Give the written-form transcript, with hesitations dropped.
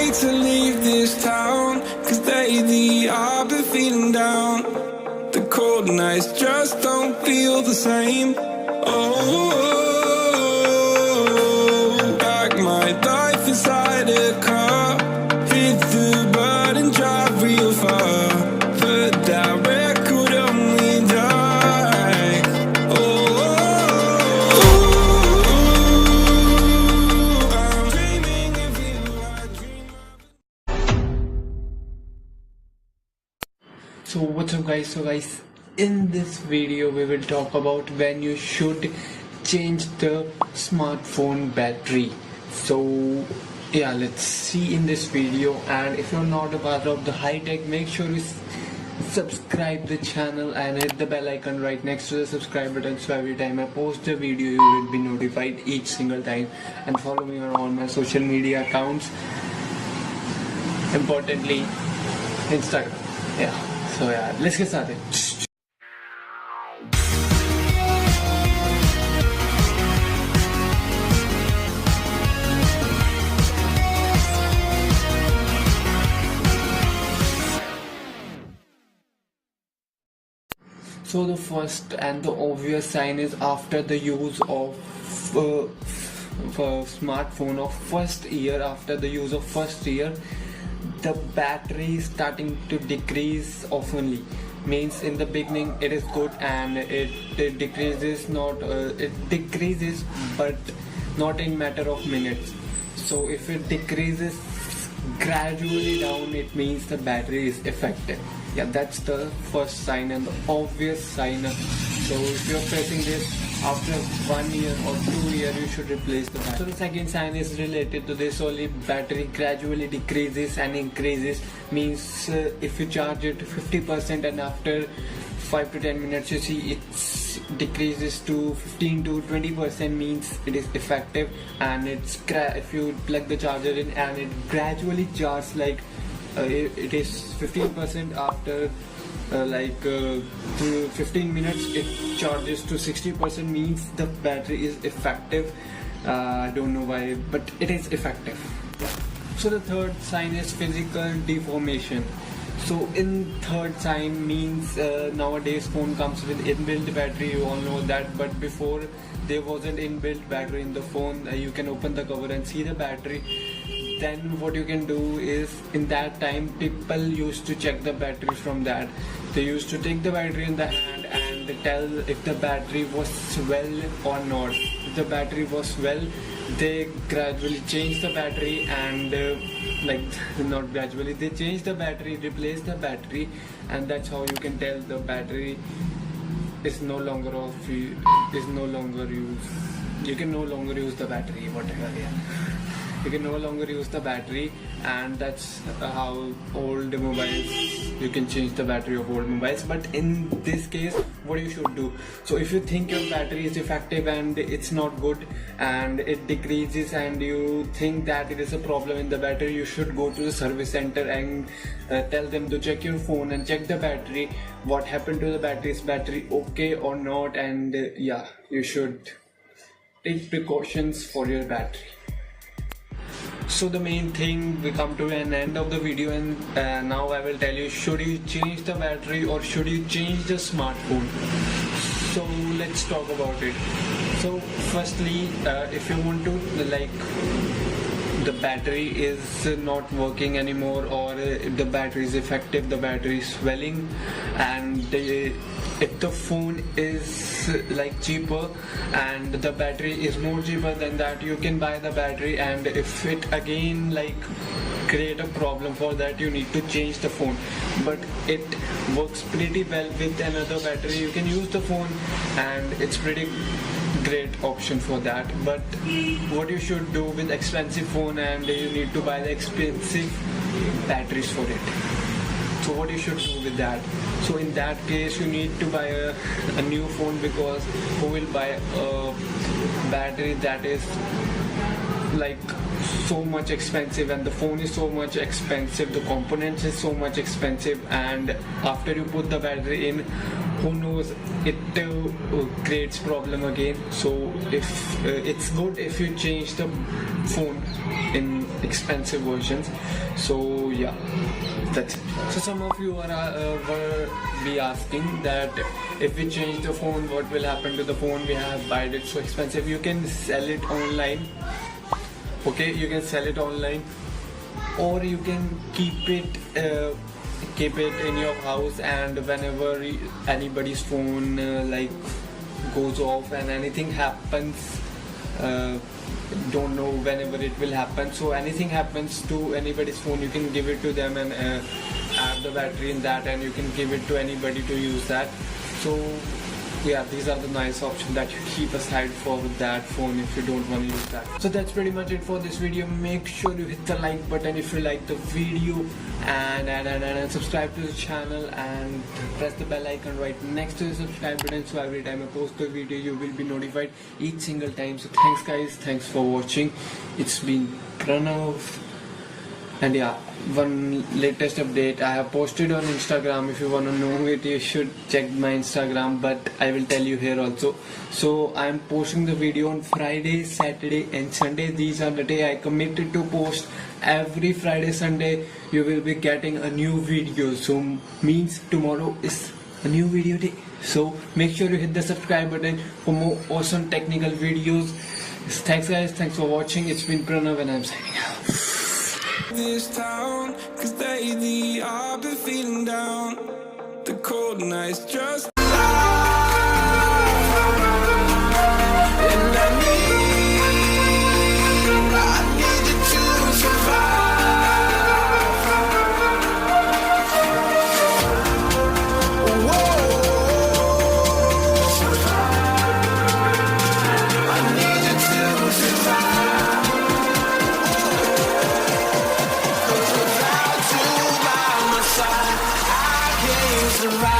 wait to leave this town, cause lately I've been feeling down. The cold nights just don't feel the same. Oh, back my life inside a car, hit the button, drive real far. Put that record on me, die. Oh, I'm dreaming of you, I dream of. So what's up guys, in this video we will talk about when you should change the smartphone battery. So yeah, let's see in this video. And if you're not a part of the Hightech, make sure you subscribe the channel and hit the bell icon right next to the subscribe button, so every time I post a video you will be notified each single time. And follow me on all my social media accounts, importantly Instagram. So let's get started. So the first and the obvious sign is after the use of smartphone of first year, the battery is starting to decrease oftenly. Means in the beginning it is good and it decreases, but not in matter of minutes. So if it decreases gradually down, it means the battery is effective. Yeah, that's the first sign and the obvious sign. So if you're facing this after 1 year or 2 years, you should replace the battery. So the second sign is related to this only. Battery gradually decreases and increases. Means if you charge it to 50% and after 5 to 10 minutes you see it decreases to 15 to 20%, means it is effective. And if you plug the charger in and it gradually charges, like it is 15%, after 15 minutes it charges to 60%, means the battery is effective. I don't know why, but it is effective. So the third sign is physical deformation. So in third sign means nowadays phone comes with inbuilt battery, you all know that, but before there wasn't inbuilt battery in the phone. You can open the cover and see the battery. Then what you can do is, in that time people used to check the battery from that. They used to take the battery in the hand and tell if the battery was well or not. If the battery was well, they gradually change the battery and they change the battery, replace the battery, and that's how you can tell the battery is no longer used. You can no longer use the battery, whatever. You can no longer use the battery, and that's how old mobiles, you can change the battery of old mobiles. But in this case, what you should do, so if you think your battery is effective and it's not good and it decreases and you think that it is a problem in the battery, you should go to the service center and tell them to check your phone and check the battery, what happened to the battery, is battery okay or not. And you should take precautions for your battery. So the main thing, we come to an end of the video, and now I will tell you, should you change the battery or should you change the smartphone? So let's talk about it. So firstly, if you want to, the battery is not working anymore, or if the battery is effective, the battery is swelling, and if the phone is cheaper and the battery is more cheaper than that, you can buy the battery. And if it again create a problem for that, you need to change the phone. But it works pretty well with another battery. You can use the phone and it's pretty great option for that. But what you should do with expensive phone, and you need to buy the expensive batteries for it. So what you should do with that? So in that case, you need to buy a new phone, because who will buy a battery that is so much expensive, and the phone is so much expensive, the components is so much expensive, and after you put the battery in, who knows, it creates problem again. So if it's good if you change the phone in expensive versions. So yeah, that's it. So some of you were be asking that if we change the phone, what will happen to the phone? We have bought it so expensive. You can sell it online. Okay, you can sell it online, or you can keep it in your house, and whenever anybody's phone like goes off and anything happens, don't know whenever it will happen, so anything happens to anybody's phone, you can give it to them and add the battery in that, and you can give it to anybody to use that. So yeah, these are the nice options that you keep aside for that phone if you don't want to use that. So that's pretty much it for this video. Make sure you hit the like button if you like the video, and subscribe to the channel, and press the bell icon right next to the subscribe button, so every time I post a video you will be notified each single time. So thanks guys, thanks for watching. It's been Pranav, and yeah, one latest update I have posted on Instagram. If you want to know it, you should check my Instagram, but I will tell you here also. So I am posting the video on Friday, Saturday and Sunday. These are the day I committed to post. Every Friday, Sunday you will be getting a new video, so means tomorrow is a new video day. So make sure you hit the subscribe button for more awesome technical videos. Thanks guys, thanks for watching. It's been Pranav and I'm signing out. This town, cause lately I've been feeling down. The cold nights just and I need you to survive. Whoa, I need you to survive. Without you by my side, I can't survive.